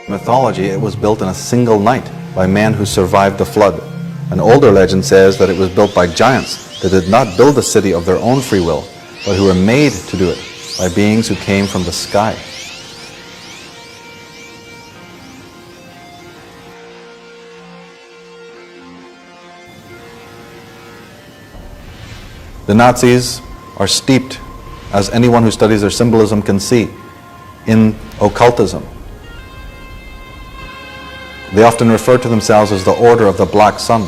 mythology, it was built in a single night by men who survived the flood. An older legend says that it was built by giants that did not build the city of their own free will, but who were made to do it by beings who came from the sky. The Nazis are steeped, as anyone who studies their symbolism can see, in occultism. They often refer to themselves as the Order of the Black Sun.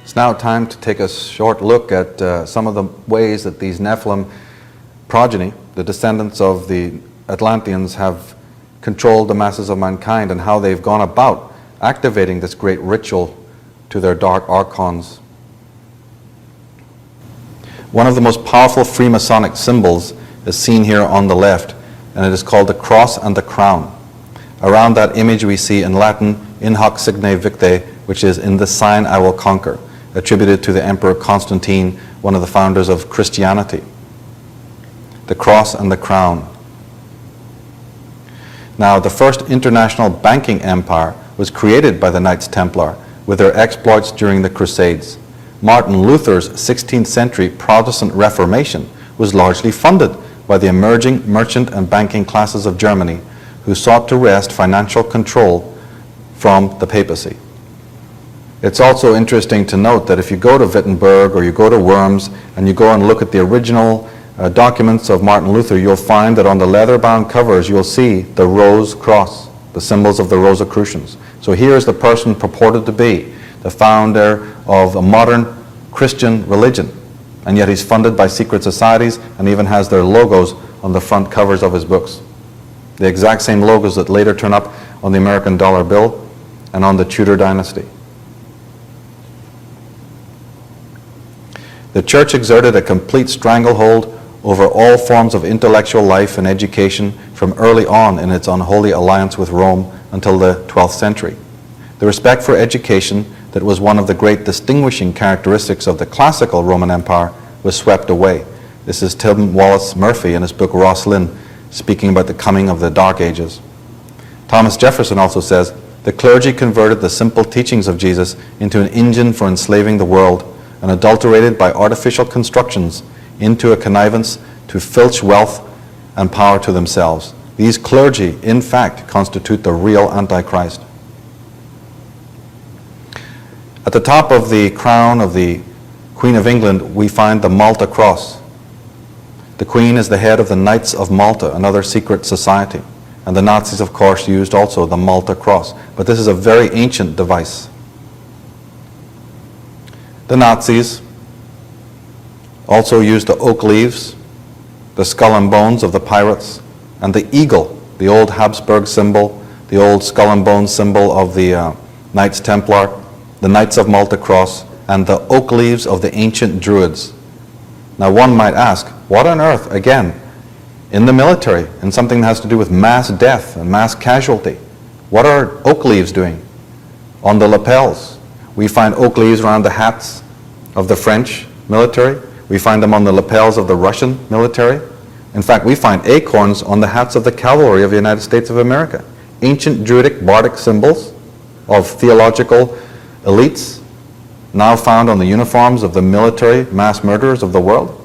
It's now time to take a short look at some of the ways that these Nephilim progeny, the descendants of the Atlanteans, have controlled the masses of mankind and how they've gone about activating this great ritual to their dark archons. One of the most powerful Freemasonic symbols is seen here on the left, and it is called the cross and the crown. Around that image we see in Latin, in hoc signe victe, which is in this sign I will conquer, attributed to the Emperor Constantine, one of the founders of Christianity. The cross and the crown. Now, the first international banking empire was created by the Knights Templar with their exploits during the Crusades. Martin Luther's 16th century Protestant Reformation was largely funded by the emerging merchant and banking classes of Germany, who sought to wrest financial control from the papacy. It's also interesting to note that if you go to Wittenberg or you go to Worms and you go and look at the original documents of Martin Luther, you'll find that on the leather-bound covers you'll see the rose cross, the symbols of the Rosicrucians. So here is the person purported to be the founder of a modern Christian religion, and yet he's funded by secret societies and even has their logos on the front covers of his books. The exact same logos that later turn up on the American dollar bill and on the Tudor dynasty. The church exerted a complete stranglehold over all forms of intellectual life and education from early on in its unholy alliance with Rome until the 12th century. The respect for education that was one of the great distinguishing characteristics of the classical Roman Empire was swept away. This is Tim Wallace Murphy in his book Rosslyn, speaking about the coming of the Dark Ages. Thomas Jefferson also says, the clergy converted the simple teachings of Jesus into an engine for enslaving the world, and adulterated by artificial constructions into a connivance to filch wealth and power to themselves. These clergy, in fact, constitute the real Antichrist. At the top of the crown of the Queen of England, we find the Malta Cross. The Queen is the head of the Knights of Malta, another secret society. And the Nazis, of course, used also the Malta Cross. But this is a very ancient device. The Nazis also used the oak leaves, the skull and bones of the pirates, and the eagle, the old Habsburg symbol, the old skull and bones symbol of the Knights Templar, the Knights of Malta Cross, and the oak leaves of the ancient Druids. Now one might ask, what on earth, again, in the military, in something that has to do with mass death and mass casualty, what are oak leaves doing? On the lapels, we find oak leaves around the hats of the French military. We find them on the lapels of the Russian military. In fact, we find acorns on the hats of the cavalry of the United States of America. Ancient Druidic bardic symbols of theological elites now found on the uniforms of the military mass murderers of the world.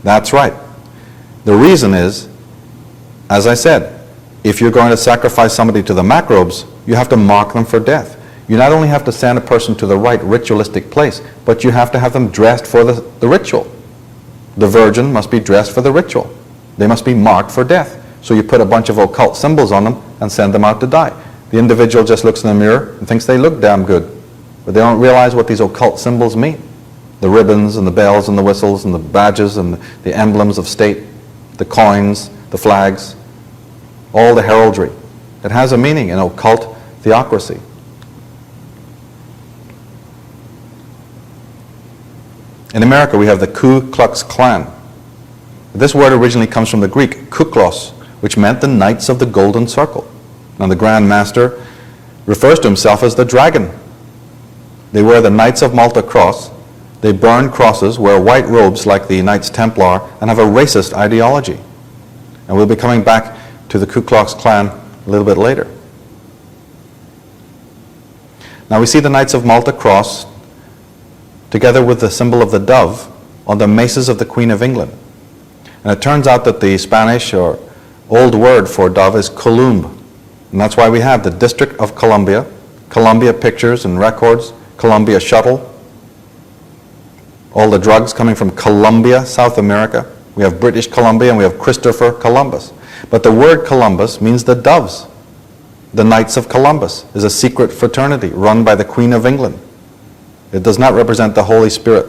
That's right. The reason is, as I said, if you're going to sacrifice somebody to the macrobes, you have to mark them for death. You not only have to send a person to the right ritualistic place, but you have to have them dressed for the ritual. The virgin must be dressed for the ritual. They must be marked for death. So you put a bunch of occult symbols on them and send them out to die. The individual just looks in the mirror and thinks they look damn good, but they don't realize what these occult symbols mean. The ribbons and the bells and the whistles and the badges and the emblems of state, the coins, the flags, all the heraldry. It has a meaning in occult theocracy. In America, we have the Ku Klux Klan. This word originally comes from the Greek kuklos, which meant the Knights of the Golden Circle. Now the Grand Master refers to himself as the dragon, They wear the Knights of Malta cross. They burn crosses, wear white robes like the Knights Templar, and have a racist ideology. And we'll be coming back to the Ku Klux Klan a little bit later. Now we see the Knights of Malta cross together with the symbol of the dove on the maces of the Queen of England. And it turns out that the Spanish or old word for dove is Columb. And that's why we have the District of Columbia, Columbia Pictures and Records, Columbia Shuttle, all the drugs coming from Colombia, South America. We have British Columbia and we have Christopher Columbus. But the word Columbus means the doves. The Knights of Columbus is a secret fraternity run by the Queen of England. It does not represent the Holy Spirit.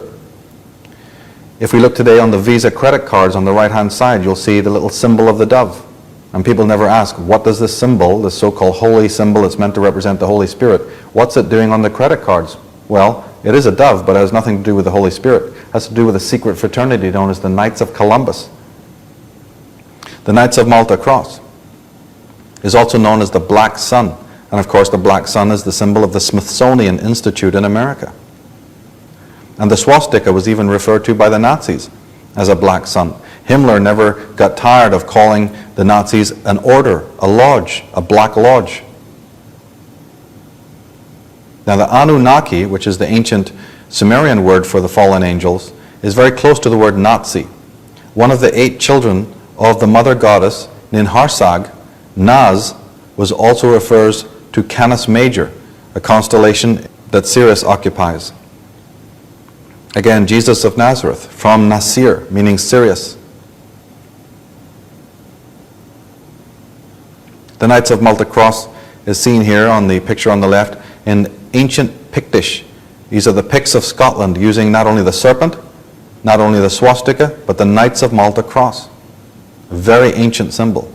If we look today on the Visa credit cards on the right-hand side, you'll see the little symbol of the dove. And people never ask, what does this symbol, this so-called holy symbol that's meant to represent the Holy Spirit, what's it doing on the credit cards? Well, it is a dove, but it has nothing to do with the Holy Spirit. It has to do with a secret fraternity known as the Knights of Columbus. The Knights of Malta cross is also known as the Black Sun. And of course, the Black Sun is the symbol of the Smithsonian Institute in America. And the swastika was even referred to by the Nazis as a black sun. Himmler never got tired of calling the Nazis an order, a lodge, a black lodge. Now the Anunnaki, which is the ancient Sumerian word for the fallen angels, is very close to the word Nazi. One of the 8 children of the mother goddess Ninharsag, Naz, was also refers to Canis Major, a constellation that Sirius occupies. Again, Jesus of Nazareth, from Nasir, meaning Sirius. The Knights of Malta cross is seen here on the picture on the left in ancient Pictish. These are the Picts of Scotland using not only the serpent, not only the swastika, but the Knights of Malta cross. A very ancient symbol.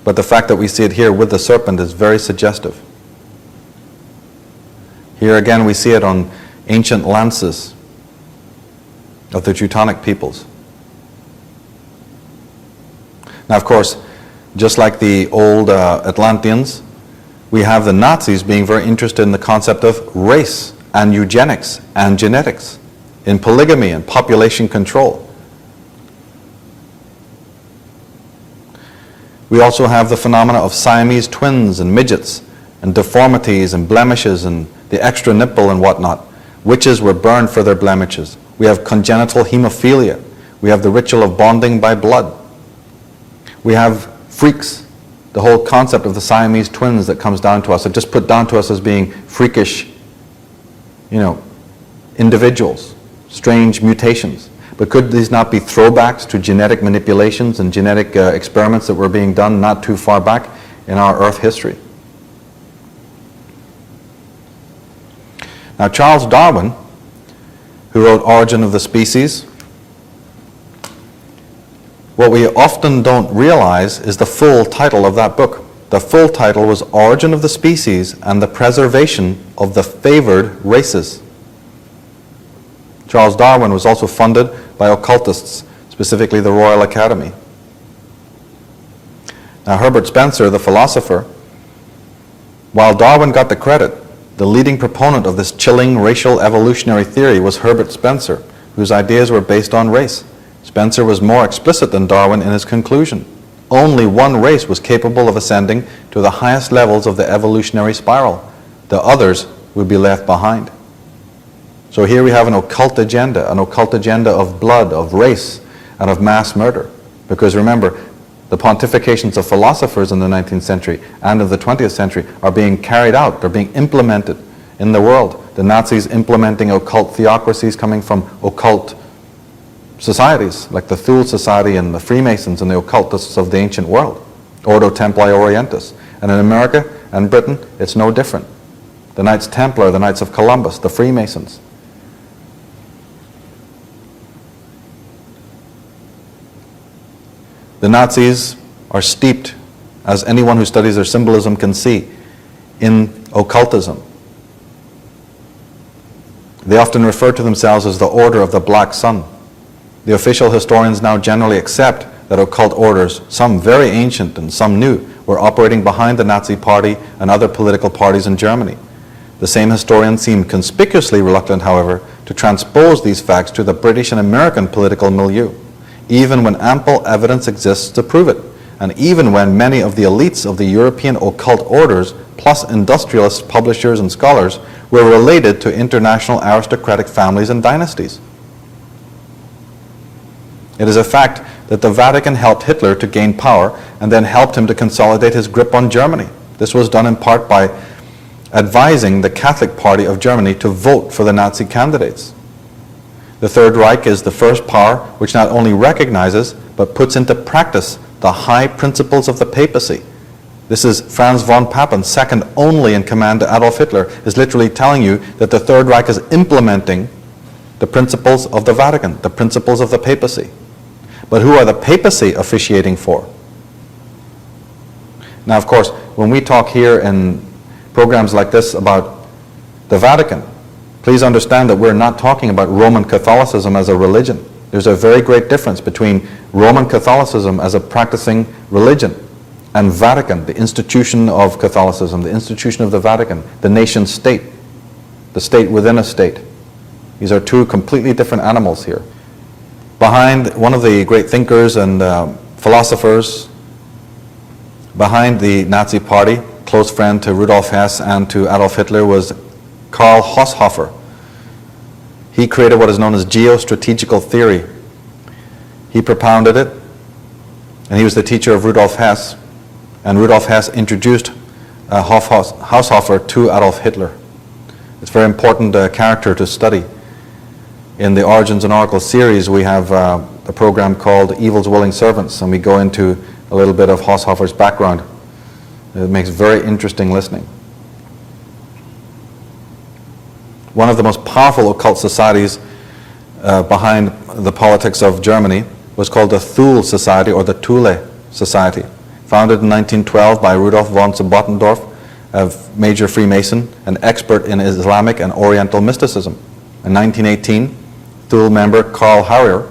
But the fact that we see it here with the serpent is very suggestive. Here again we see it on ancient lances of the Teutonic peoples. Now of course, just like the old Atlanteans, we have the Nazis being very interested in the concept of race and eugenics and genetics, in polygamy and population control. We also have the phenomena of Siamese twins and midgets and deformities and blemishes and the extra nipple and whatnot. Witches were burned for their blemishes. We have congenital hemophilia. We have the ritual of bonding by blood. We have freaks, the whole concept of the Siamese twins that comes down to us, that just put down to us as being freakish, individuals, strange mutations. But could these not be throwbacks to genetic manipulations and genetic experiments that were being done not too far back in our Earth history? Now Charles Darwin, who wrote Origin of the Species, what we often don't realize is the full title of that book. The full title was Origin of the Species and the Preservation of the Favored Races. Charles Darwin was also funded by occultists, specifically the Royal Academy. Now Herbert Spencer, the philosopher, while Darwin got the credit, the leading proponent of this chilling racial evolutionary theory was Herbert Spencer, whose ideas were based on race. Spencer was more explicit than Darwin in his conclusion. Only one race was capable of ascending to the highest levels of the evolutionary spiral. The others would be left behind. So here we have an occult agenda of blood, of race, and of mass murder. Because remember, the pontifications of philosophers in the 19th century and of the 20th century are being carried out, they're being implemented in the world. The Nazis implementing occult theocracies coming from occult societies, like the Thule Society and the Freemasons and the occultists of the ancient world, Ordo Templi Orientis. And in America and Britain, it's no different. The Knights Templar, the Knights of Columbus, the Freemasons. The Nazis are steeped, as anyone who studies their symbolism can see, in occultism. They often refer to themselves as the Order of the Black Sun. The official historians now generally accept that occult orders, some very ancient and some new, were operating behind the Nazi Party and other political parties in Germany. The same historian seemed conspicuously reluctant, however, to transpose these facts to the British and American political milieu, even when ample evidence exists to prove it, and even when many of the elites of the European occult orders, plus industrialists, publishers, and scholars, were related to international aristocratic families and dynasties. It is a fact that the Vatican helped Hitler to gain power and then helped him to consolidate his grip on Germany. This was done in part by advising the Catholic Party of Germany to vote for the Nazi candidates. The Third Reich is the first power which not only recognizes but puts into practice the high principles of the papacy. This is Franz von Papen, second only in command to Adolf Hitler, is literally telling you that the Third Reich is implementing the principles of the Vatican, the principles of the papacy. But who are the papacy officiating for? Now, of course, when we talk here in programs like this about the Vatican, please understand that we're not talking about Roman Catholicism as a religion. There's a very great difference between Roman Catholicism as a practicing religion and Vatican, the institution of Catholicism, the institution of the Vatican, the nation state, the state within a state. These are two completely different animals here. Behind one of the great thinkers and philosophers behind the Nazi Party, close friend to Rudolf Hess and to Adolf Hitler, was Karl Haushofer. He created what is known as geostrategical theory. He propounded it, and he was the teacher of Rudolf Hess, and Rudolf Hess introduced Haushofer to Adolf Hitler. It's a very important character to study. In the Origins and Oracles series, we have a program called Evil's Willing Servants, and we go into a little bit of Haushofer's background. It makes very interesting listening. One of the most powerful occult societies behind the politics of Germany was called the Thule Society, or the Thule Society, founded in 1912 by Rudolf von Sebottendorf, a major Freemason, an expert in Islamic and Oriental mysticism. In 1918, Thule member Karl Harrier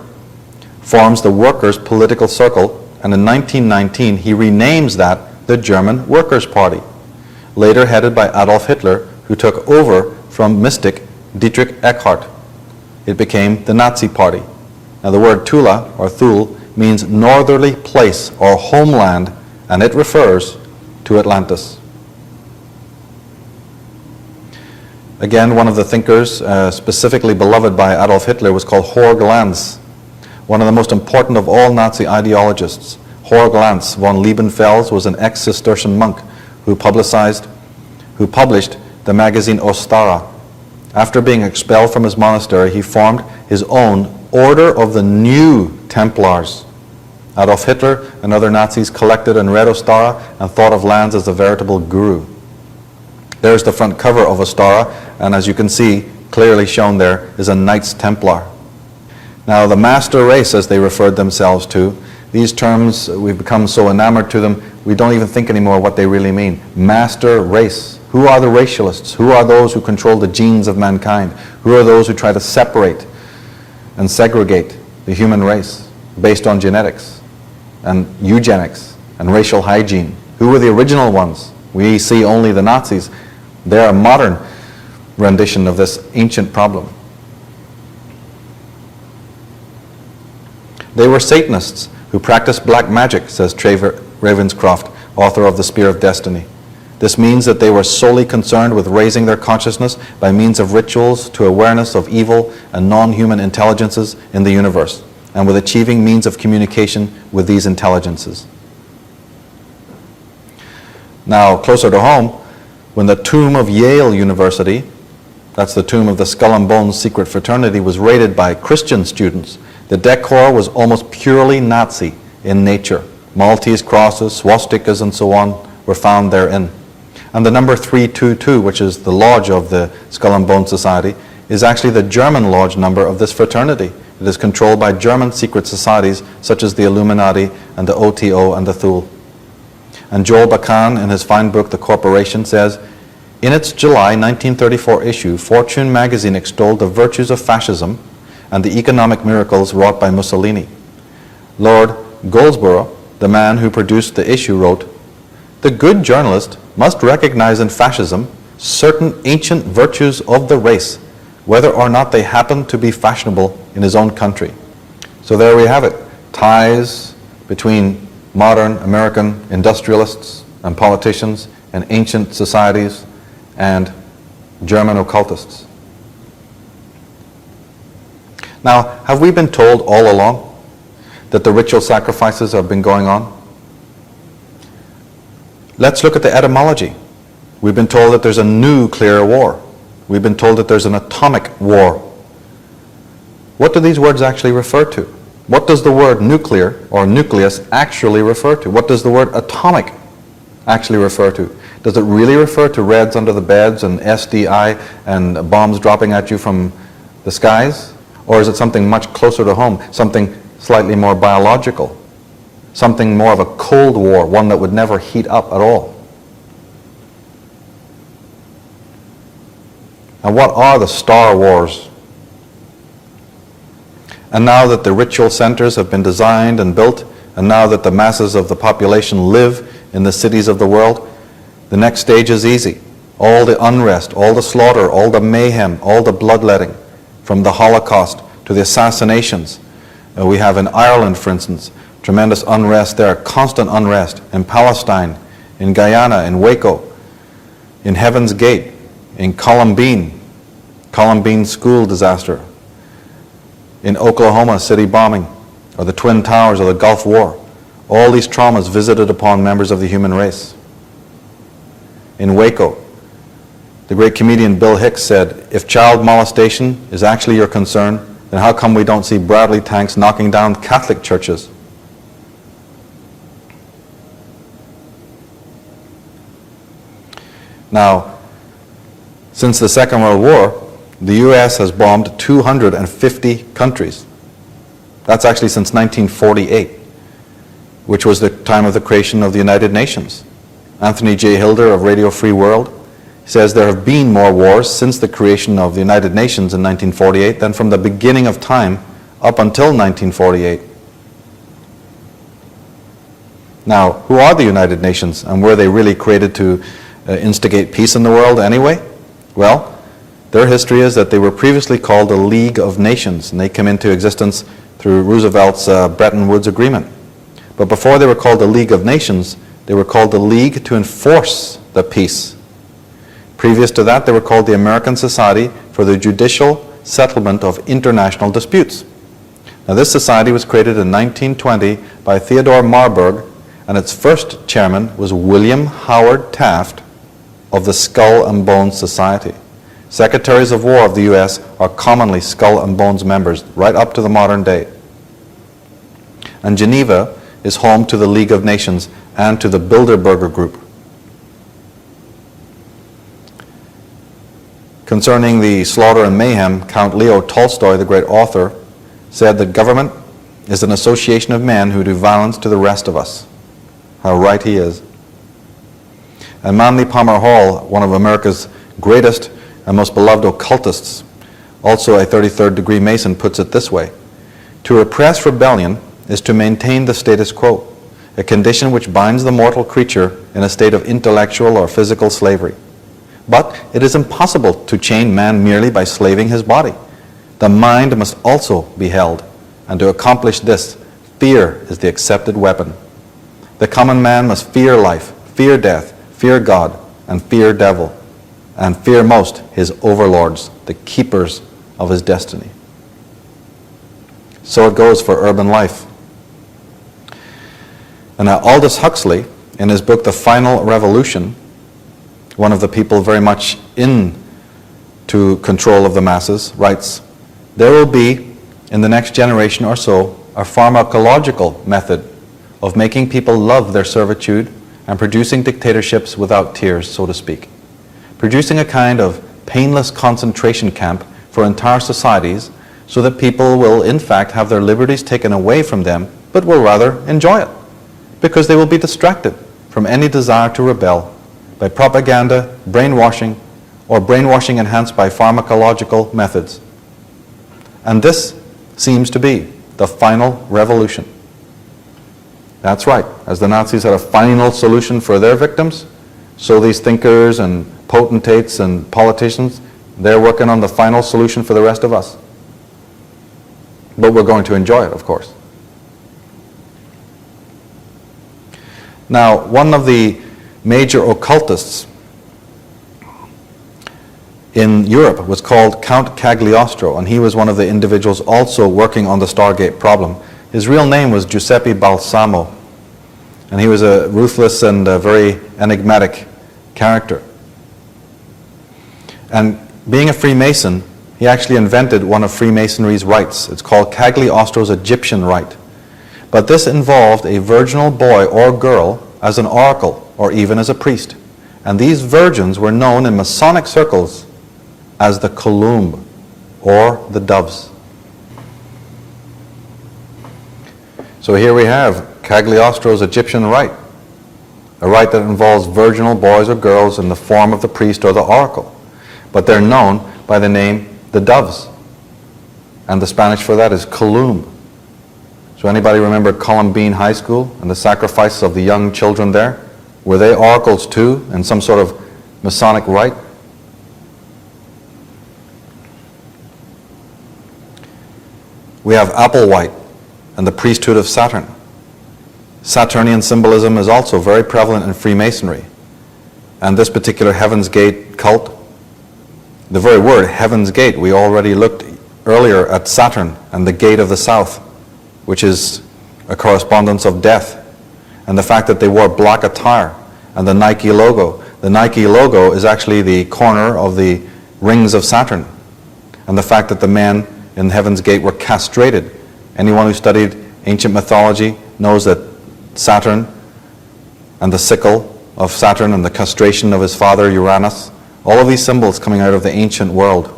forms the Workers' Political Circle, and in 1919 he renames that the German Workers' Party, later headed by Adolf Hitler, who took over from mystic Dietrich Eckart. It became the Nazi Party. Now the word Tula, or Thule, means northerly place or homeland, and it refers to Atlantis. Again, one of the thinkers specifically beloved by Adolf Hitler was called Jorge Lanz, one of the most important of all Nazi ideologists. Jorge Lanz von Liebenfels was an ex-Cistercian monk who published the magazine Ostara. After being expelled from his monastery, he formed his own Order of the New Templars. Adolf Hitler and other Nazis collected and read Ostara and thought of Lanz as a veritable guru. There's the front cover of Ostara, and as you can see, clearly shown there is a Knights Templar. Now, the master race, as they referred themselves to, these terms, we've become so enamored to them, we don't even think anymore what they really mean. Master race. Who are the racialists? Who are those who control the genes of mankind? Who are those who try to separate and segregate the human race based on genetics and eugenics and racial hygiene? Who were the original ones? We see only the Nazis. They're a modern rendition of this ancient problem. They were Satanists who practiced black magic, says Trevor Ravenscroft, author of The Spear of Destiny. This means that they were solely concerned with raising their consciousness by means of rituals to awareness of evil and non-human intelligences in the universe, and with achieving means of communication with these intelligences. Now, closer to home, when the tomb of Yale University, that's the tomb of the Skull and Bones secret fraternity, was raided by Christian students, the decor was almost purely Nazi in nature. Maltese crosses, swastikas, and so on were found therein. And the number 322, which is the lodge of the Skull and Bones Society, is actually the German lodge number of this fraternity. It is controlled by German secret societies such as the Illuminati and the OTO and the Thule. And Joel Bakan, in his fine book, The Corporation, says, in its July 1934 issue, Fortune magazine extolled the virtues of fascism and the economic miracles wrought by Mussolini. Lord Goldsborough, the man who produced the issue, wrote, The good journalist must recognize in fascism certain ancient virtues of the race, whether or not they happen to be fashionable in his own country. So there we have it, ties between modern American industrialists and politicians and ancient societies and German occultists. Now, have we been told all along that the ritual sacrifices have been going on? Let's look at the etymology. We've been told that there's a nuclear war. We've been told that there's an atomic war. What do these words actually refer to? What does the word nuclear or nucleus actually refer to? What does the word atomic actually refer to? Does it really refer to reds under the beds and SDI and bombs dropping at you from the skies? Or is it something much closer to home, something slightly more biological, something more of a Cold War, one that would never heat up at all? And what are the Star Wars? And now that the ritual centers have been designed and built, and now that the masses of the population live in the cities of the world, the next stage is easy. All the unrest, all the slaughter, all the mayhem, all the bloodletting, from the Holocaust to the assassinations. We have in Ireland, for instance, tremendous unrest there, constant unrest in Palestine, in Guyana, in Waco, in Heaven's Gate, in Columbine school disaster, in Oklahoma city bombing, or the Twin Towers or the Gulf War. All these traumas visited upon members of the human race. In Waco, the great comedian Bill Hicks said, if child molestation is actually your concern, then how come we don't see Bradley tanks knocking down Catholic churches? Now, since the Second World War, the U.S. has bombed 250 countries. That's actually since 1948, which was the time of the creation of the United Nations. Anthony J. Hilder of Radio Free World says there have been more wars since the creation of the United Nations in 1948 than from the beginning of time up until 1948. Now, who are the United Nations, and were they really created to instigate peace in the world anyway? Well, their history is that they were previously called the League of Nations, and they came into existence through Roosevelt's Bretton Woods Agreement. But before they were called the League of Nations, they were called the League to Enforce the Peace. Previous to that, they were called the American Society for the Judicial Settlement of International Disputes. Now, this society was created in 1920 by Theodore Marburg, and its first chairman was William Howard Taft of the Skull and Bones Society. Secretaries of War of the U.S. are commonly Skull and Bones members right up to the modern day. And Geneva is home to the League of Nations and to the Bilderberger Group. Concerning the slaughter and mayhem, Count Leo Tolstoy, the great author, said that government is an association of men who do violence to the rest of us. How right he is. And Manly Palmer Hall, one of America's greatest and most beloved occultists, also a 33rd degree Mason, puts it this way: to repress rebellion is to maintain the status quo, a condition which binds the mortal creature in a state of intellectual or physical slavery. But it is impossible to chain man merely by slaving his body. The mind must also be held, and to accomplish this, fear is the accepted weapon. The common man must fear life, fear death, fear God, and fear devil, and fear most his overlords, the keepers of his destiny. So it goes for urban life. And now Aldous Huxley, in his book The Final Revolution, one of the people very much into control of the masses, writes, there will be, in the next generation or so, a pharmacological method of making people love their servitude and producing dictatorships without tears, so to speak. Producing a kind of painless concentration camp for entire societies so that people will in fact have their liberties taken away from them, but will rather enjoy it, because they will be distracted from any desire to rebel by propaganda, brainwashing, or brainwashing enhanced by pharmacological methods. And this seems to be the final revolution. That's right. As the Nazis had a final solution for their victims, so these thinkers and potentates and politicians, they're working on the final solution for the rest of us. But we're going to enjoy it, of course. Now, one of the major occultists in Europe was called Count Cagliostro, and he was one of the individuals also working on the Stargate problem. His real name was Giuseppe Balsamo, and he was a ruthless and a very enigmatic character. And being a Freemason, he actually invented one of Freemasonry's rites. It's called Cagliostro's Egyptian rite. But this involved a virginal boy or girl as an oracle or even as a priest. And these virgins were known in Masonic circles as the Columb, or the doves. So here we have Cagliostro's Egyptian rite, a rite that involves virginal boys or girls in the form of the priest or the oracle. But they're known by the name the doves. And the Spanish for that is Columb. So anybody remember Columbine High School and the sacrifice of the young children there? Were they oracles too in some sort of Masonic rite? We have Applewhite and the priesthood of Saturn. Saturnian symbolism is also very prevalent in Freemasonry. And this particular Heaven's Gate cult, the very word Heaven's Gate, we already looked earlier at Saturn and the gate of the south, which is a correspondence of death. And the fact that they wore black attire and the Nike logo. The Nike logo is actually the corner of the rings of Saturn. And the fact that the men in Heaven's Gate were castrated. Anyone who studied ancient mythology knows that Saturn and the sickle of Saturn and the castration of his father Uranus, all of these symbols coming out of the ancient world.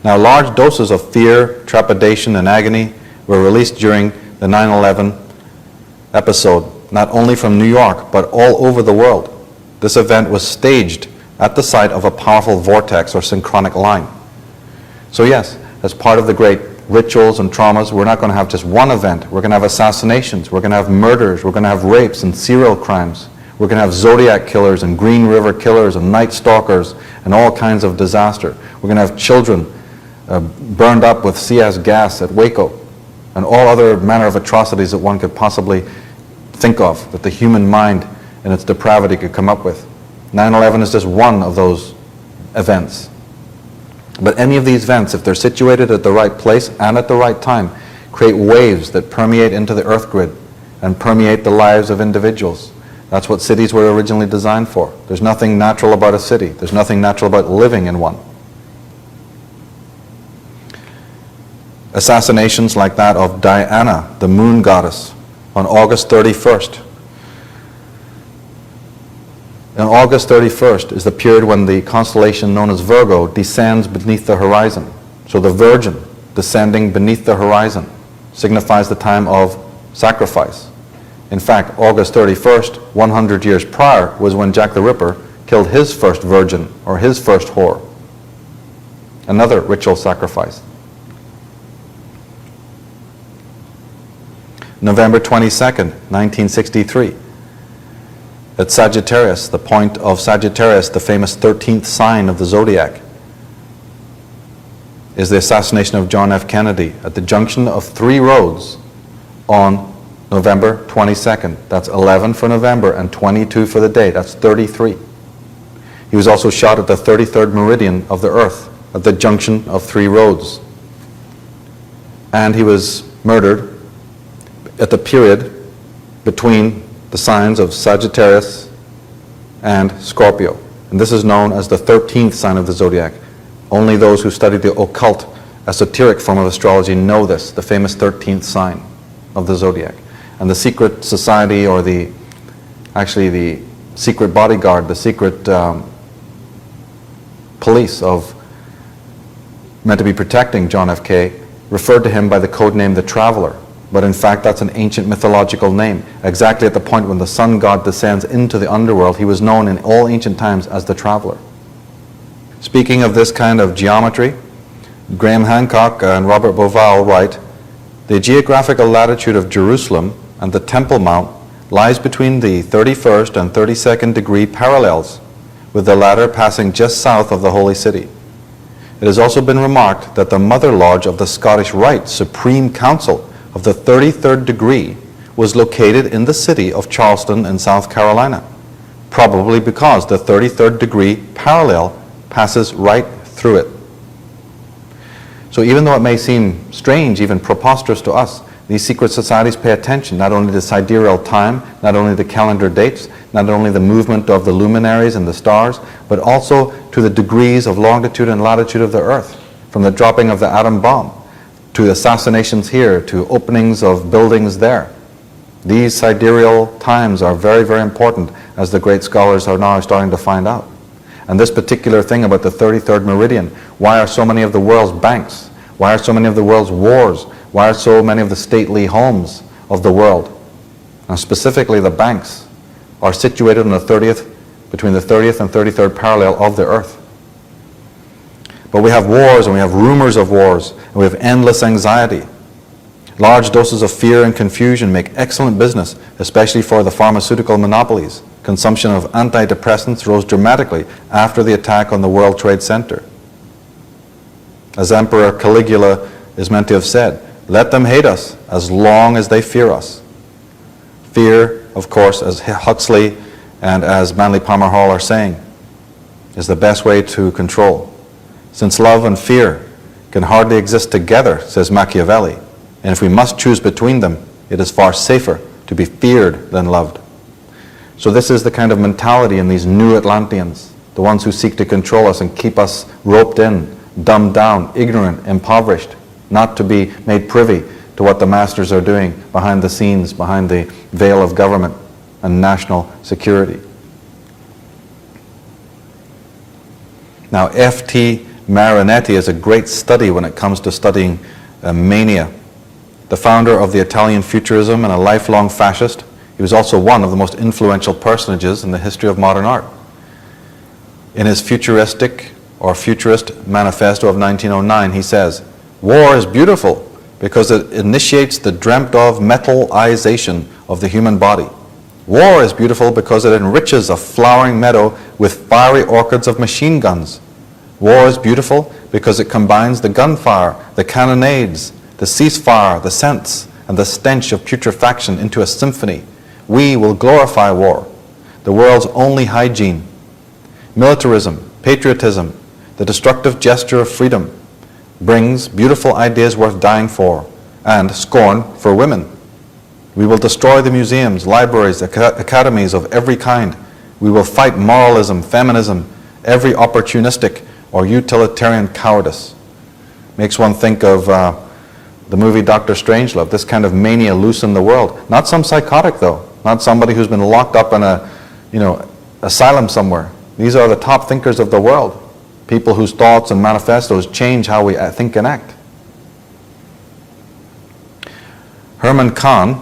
Now, large doses of fear, trepidation, and agony were released during the 9/11 episode, not only from New York, but all over the world. This event was staged at the site of a powerful vortex or synchronic line. So yes, as part of the great rituals and traumas, we're not going to have just one event. We're going to have assassinations, we're going to have murders, we're going to have rapes and serial crimes. We're going to have Zodiac killers and Green River killers and Night Stalkers and all kinds of disaster. We're going to have children burned up with CS gas at Waco and all other manner of atrocities that one could possibly think of, that the human mind in its depravity could come up with. 9/11 is just one of those events. But any of these events, if they're situated at the right place and at the right time, create waves that permeate into the earth grid and permeate the lives of individuals. That's what cities were originally designed for. There's nothing natural about a city. There's nothing natural about living in one. Assassinations like that of Diana, the moon goddess, on August 31st. And August 31st is the period when the constellation known as Virgo descends beneath the horizon. So the Virgin descending beneath the horizon signifies the time of sacrifice. In fact, August 31st, 100 years prior, was when Jack the Ripper killed his first virgin, or his first whore. Another ritual sacrifice. November 22nd, 1963. At Sagittarius, the point of Sagittarius, the famous 13th sign of the zodiac, is the assassination of John F. Kennedy at the junction of 3 roads on November 22nd. That's 11 for November and 22 for the day. That's 33. He was also shot at the 33rd meridian of the earth at the junction of 3 roads. And he was murdered at the period between the signs of Sagittarius and Scorpio. And this is known as the 13th sign of the zodiac. Only those who study the occult, esoteric form of astrology know this, the famous 13th sign of the zodiac. And the secret society, or the secret bodyguard, the secret police of meant to be protecting John F. K., referred to him by the code name the Traveler. But in fact, that's an ancient mythological name. Exactly at the point when the sun god descends into the underworld, he was known in all ancient times as the Traveler. Speaking of this kind of geometry, Graham Hancock and Robert Bauval write The geographical latitude of Jerusalem and the Temple Mount lies between the 31st and 32nd degree parallels, with the latter passing just south of the Holy City. It has also been remarked that the Mother Lodge of the Scottish Rite Supreme Council of the 33rd degree was located in the city of Charleston in South Carolina, probably because the 33rd degree parallel passes right through it. So even though it may seem strange, even preposterous to us, these secret societies pay attention not only to sidereal time, not only the calendar dates, not only the movement of the luminaries and the stars, but also to the degrees of longitude and latitude of the Earth, from the dropping of the atom bomb, to assassinations here, to openings of buildings there. These sidereal times are very, very important, as the great scholars are now starting to find out. And this particular thing about the 33rd meridian, why are so many of the world's banks, why are so many of the world's wars, why are so many of the stately homes of the world, and specifically the banks, are situated on the 30th, between the 30th and 33rd parallel of the Earth. But we have wars, and we have rumors of wars, and we have endless anxiety. Large doses of fear and confusion make excellent business, especially for the pharmaceutical monopolies. Consumption of antidepressants rose dramatically after the attack on the World Trade Center. As Emperor Caligula is meant to have said, "Let them hate us as long as they fear us." Fear, of course, as Huxley and as Manly Palmer Hall are saying, is the best way to control. Since love and fear can hardly exist together, says Machiavelli, and if we must choose between them, it is far safer to be feared than loved. So this is the kind of mentality in these new Atlanteans, the ones who seek to control us and keep us roped in, dumbed down, ignorant, impoverished, not to be made privy to what the masters are doing behind the scenes, behind the veil of government and national security. Now, F.T. Marinetti is a great study when it comes to studying mania. The founder of the Italian Futurism and a lifelong fascist, he was also one of the most influential personages in the history of modern art. In his Futurist Manifesto of 1909, he says, "War is beautiful because it initiates the dreamt-of metallization of the human body. War is beautiful because it enriches a flowering meadow with fiery orchids of machine guns. War is beautiful because it combines the gunfire, the cannonades, the ceasefire, the scents, and the stench of putrefaction into a symphony. We will glorify war, the world's only hygiene. Militarism, patriotism, the destructive gesture of freedom, brings beautiful ideas worth dying for, and scorn for women. We will destroy the museums, libraries, academies of every kind. We will fight moralism, feminism, every opportunistic or utilitarian cowardice." Makes one think of the movie Dr. Strangelove, this kind of mania loose in the world. Not some psychotic though, not somebody who's been locked up in a asylum somewhere. These are the top thinkers of the world, people whose thoughts and manifestos change how we think and act. Herman Kahn,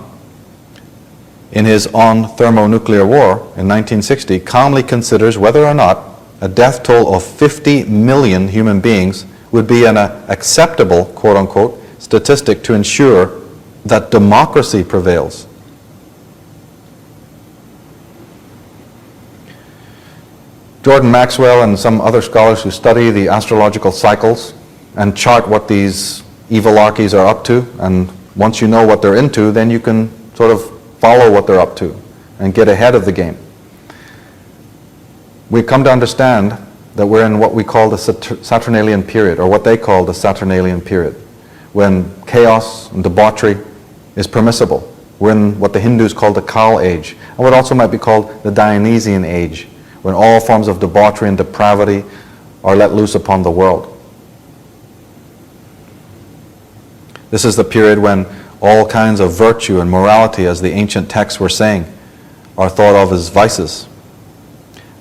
in his On Thermonuclear War in 1960, calmly considers whether or not a death toll of 50 million human beings would be an acceptable, quote-unquote, statistic to ensure that democracy prevails. Jordan Maxwell and some other scholars who study the astrological cycles and chart what these evil archies are up to, and once you know what they're into, then you can sort of follow what they're up to and get ahead of the game. We've come to understand that we're in what we call the Saturnalian period, or what they call the Saturnalian period, when chaos and debauchery is permissible. We're in what the Hindus call the Kal age, and what also might be called the Dionysian age, when all forms of debauchery and depravity are let loose upon the world. This is the period when all kinds of virtue and morality, as the ancient texts were saying, are thought of as vices.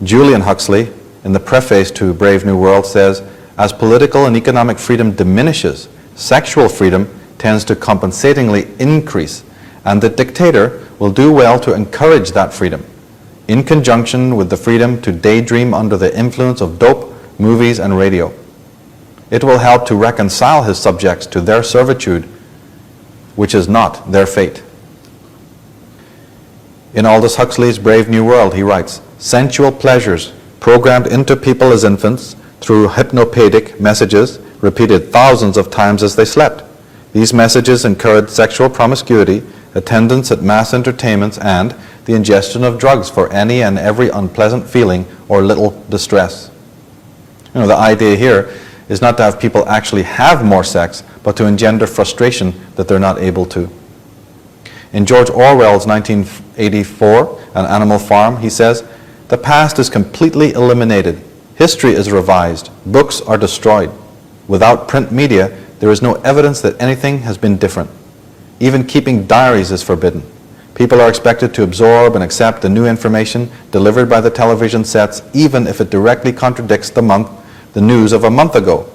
Julian Huxley, in the preface to Brave New World, says, "As political and economic freedom diminishes, sexual freedom tends to compensatingly increase, and the dictator will do well to encourage that freedom, in conjunction with the freedom to daydream under the influence of dope, movies, and radio. It will help to reconcile his subjects to their servitude which is not their fate. In Aldous Huxley's Brave New World, he writes, sensual pleasures programmed into people as infants through hypnopedic messages repeated thousands of times as they slept. These messages encouraged sexual promiscuity, attendance at mass entertainments, and the ingestion of drugs for any and every unpleasant feeling or little distress. The idea here is not to have people actually have more sex, but to engender frustration that they're not able to. In George Orwell's 1984, An Animal Farm, he says, the past is completely eliminated. History is revised. Books are destroyed. Without print media, there is no evidence that anything has been different. Even keeping diaries is forbidden. People are expected to absorb and accept the new information delivered by the television sets, even if it directly contradicts the news of a month ago.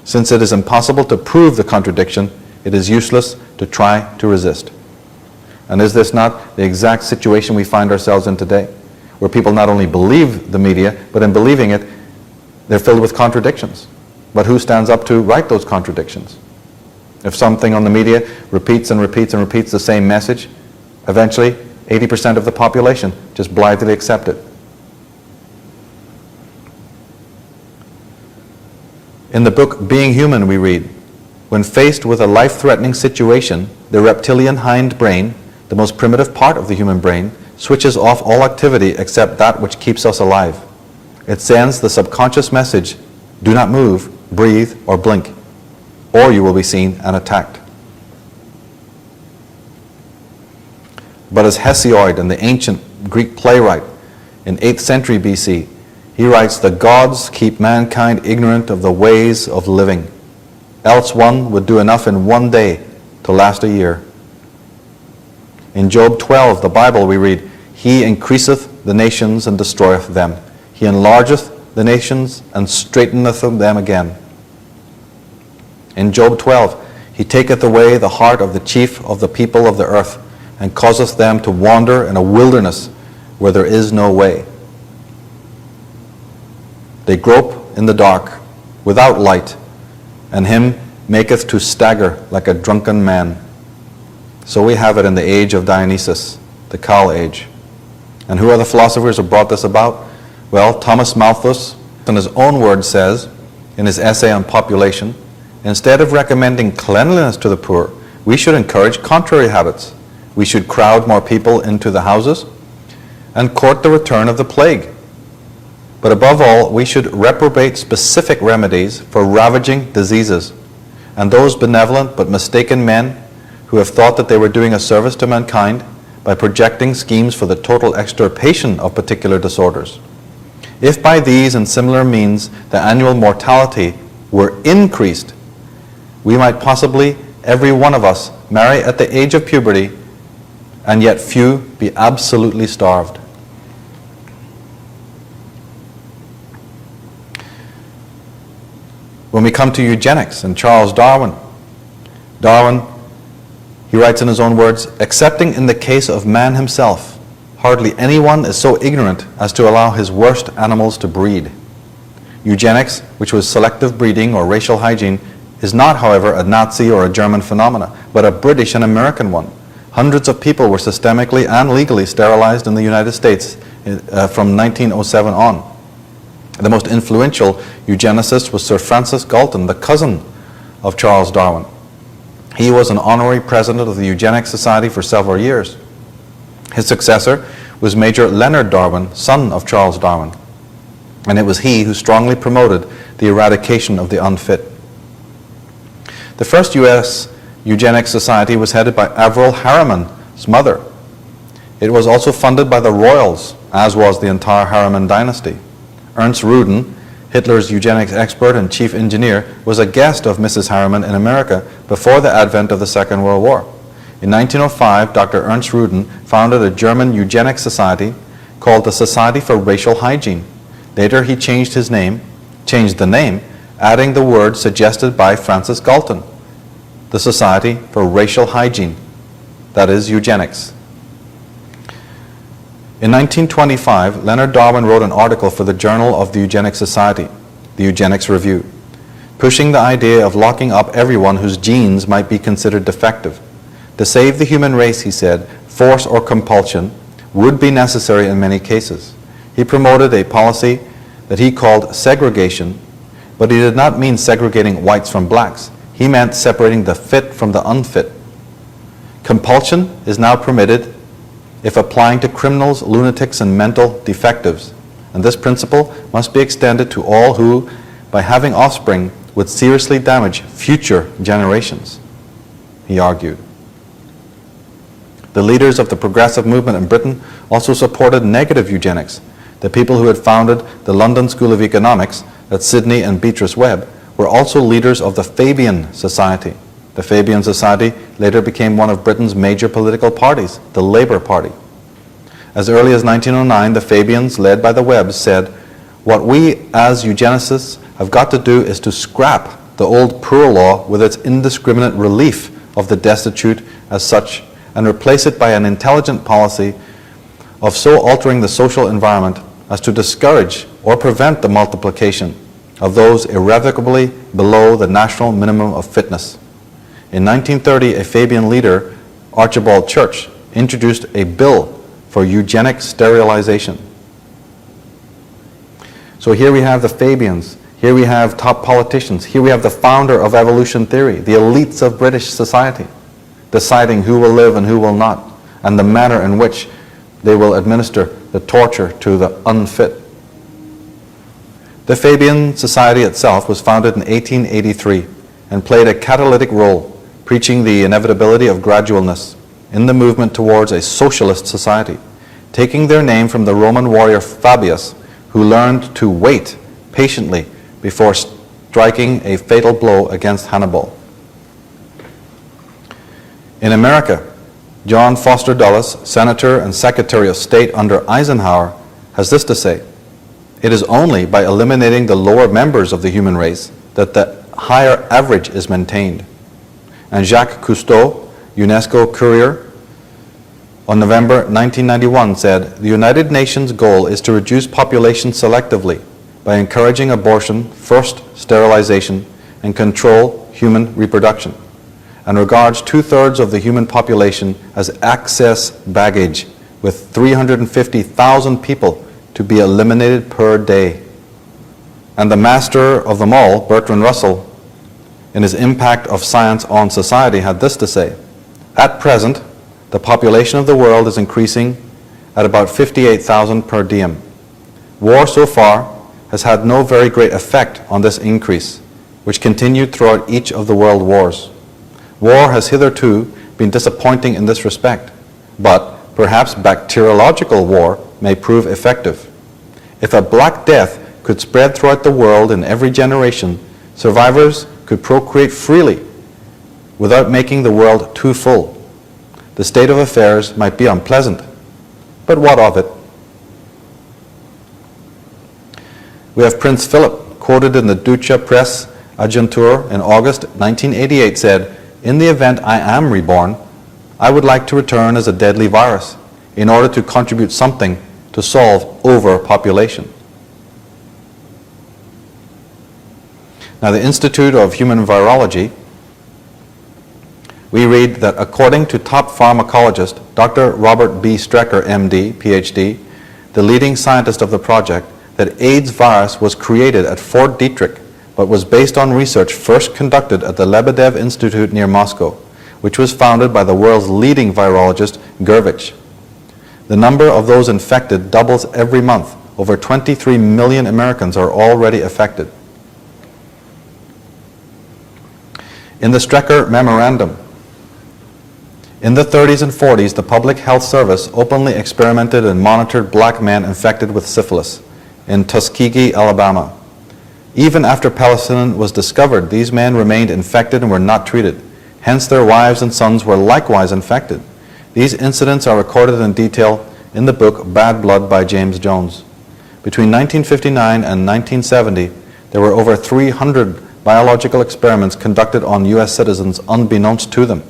Since it is impossible to prove the contradiction, it is useless to try to resist. And is this not the exact situation we find ourselves in today, where people not only believe the media, but in believing it, they're filled with contradictions? But who stands up to right those contradictions? If something on the media repeats and repeats and repeats the same message, eventually 80% of the population just blithely accept it. In the book Being Human, we read, when faced with a life-threatening situation, the reptilian hindbrain, the most primitive part of the human brain, switches off all activity except that which keeps us alive. It sends the subconscious message, do not move, breathe, or blink, or you will be seen and attacked. But as Hesiod, and the ancient Greek playwright in 8th century BC, he writes, the gods keep mankind ignorant of the ways of living, else one would do enough in one day to last a year. In Job 12, the Bible, we read, he increaseth the nations and destroyeth them. He enlargeth the nations and straighteneth them again. In Job 12, he taketh away the heart of the chief of the people of the earth, and causeth them to wander in a wilderness where there is no way. They grope in the dark, without light, and him maketh to stagger like a drunken man. So we have it in the age of Dionysus, the Cowl Age. And who are the philosophers who brought this about? Well, Thomas Malthus, in his own words, says, in his essay on population, instead of recommending cleanliness to the poor, we should encourage contrary habits. We should crowd more people into the houses and court the return of the plague. But above all, we should reprobate specific remedies for ravaging diseases. And those benevolent but mistaken men who have thought that they were doing a service to mankind by projecting schemes for the total extirpation of particular disorders. If by these and similar means the annual mortality were increased, we might possibly, every one of us, marry at the age of puberty, and yet few be absolutely starved. When we come to eugenics and Charles Darwin, he writes in his own words, excepting in the case of man himself, hardly anyone is so ignorant as to allow his worst animals to breed. Eugenics, which was selective breeding or racial hygiene, is not, however, a Nazi or a German phenomena, but a British and American one. Hundreds of people were systemically and legally sterilized in the United States from 1907 on. The most influential eugenicist was Sir Francis Galton, the cousin of Charles Darwin. He was an honorary president of the Eugenics Society for several years. His successor was Major Leonard Darwin, son of Charles Darwin, and it was he who strongly promoted the eradication of the unfit. The first U.S. Eugenics Society was headed by Averell Harriman's mother. It was also funded by the royals, as was the entire Harriman dynasty. Ernst Rudin, Hitler's eugenics expert and chief engineer, was a guest of Mrs. Harriman in America before the advent of the Second World War. In 1905, Dr. Ernst Rudin founded a German eugenics society called the Society for Racial Hygiene. Later, he changed the name, adding the word suggested by Francis Galton, the Society for Racial Hygiene, that is, eugenics. In 1925, Leonard Darwin wrote an article for the Journal of the Eugenics Society, the Eugenics Review, pushing the idea of locking up everyone whose genes might be considered defective. To save the human race, he said, force or compulsion would be necessary in many cases. He promoted a policy that he called segregation, but he did not mean segregating whites from blacks. He meant separating the fit from the unfit. Compulsion is now permitted if applying to criminals, lunatics, and mental defectives, and this principle must be extended to all who, by having offspring, would seriously damage future generations, he argued. The leaders of the progressive movement in Britain also supported negative eugenics. The people who had founded the London School of Economics, that's Sidney and Beatrice Webb, were also leaders of the Fabian Society. The Fabian Society later became one of Britain's major political parties, the Labour Party. As early as 1909, the Fabians, led by the Webbs, said, "What we as eugenicists have got to do is to scrap the old poor law with its indiscriminate relief of the destitute as such and replace it by an intelligent policy of so altering the social environment as to discourage or prevent the multiplication of those irrevocably below the national minimum of fitness." In 1930, a Fabian leader, Archibald Church, introduced a bill for eugenic sterilization. So here we have the Fabians, here we have top politicians, here we have the founder of evolution theory, the elites of British society, deciding who will live and who will not, and the manner in which they will administer the torture to the unfit. The Fabian Society itself was founded in 1883 and played a catalytic role, preaching the inevitability of gradualness in the movement towards a socialist society, taking their name from the Roman warrior Fabius, who learned to wait patiently before striking a fatal blow against Hannibal. In America, John Foster Dulles, Senator and Secretary of State under Eisenhower, has this to say: "It is only by eliminating the lower members of the human race that the higher average is maintained." And Jacques Cousteau, UNESCO Courier, on November 1991 said, "The United Nations goal is to reduce population selectively by encouraging abortion, forced sterilization, and control human reproduction, and regards 2/3 of the human population as excess baggage, with 350,000 people to be eliminated per day." And the master of them all, Bertrand Russell, in his Impact of Science on Society, had this to say: "At present, the population of the world is increasing at about 58,000 per diem. War so far has had no very great effect on this increase, which continued throughout each of the world wars. War has hitherto been disappointing in this respect, but perhaps bacteriological war may prove effective. If a Black Death could spread throughout the world in every generation, survivors could procreate freely without making the world too full. The state of affairs might be unpleasant, but what of it?" We have Prince Philip, quoted in the Deutsche Presse Agentur in August 1988, said, "In the event I am reborn, I would like to return as a deadly virus in order to contribute something to solve overpopulation." Now, the Institute of Human Virology, we read that according to top pharmacologist Dr. Robert B. Strecker, MD, PhD, the leading scientist of the project, that AIDS virus was created at Fort Detrick, but was based on research first conducted at the Lebedev Institute near Moscow, which was founded by the world's leading virologist, Gervich. The number of those infected doubles every month. Over 23 million Americans are already affected. In the Strecker Memorandum, in the 30s and 40s, the Public Health Service openly experimented and monitored black men infected with syphilis in Tuskegee, Alabama. Even after penicillin was discovered, these men remained infected and were not treated. Hence, their wives and sons were likewise infected. These incidents are recorded in detail in the book Bad Blood by James Jones. Between 1959 and 1970, there were over 300 biological experiments conducted on U.S. citizens unbeknownst to them.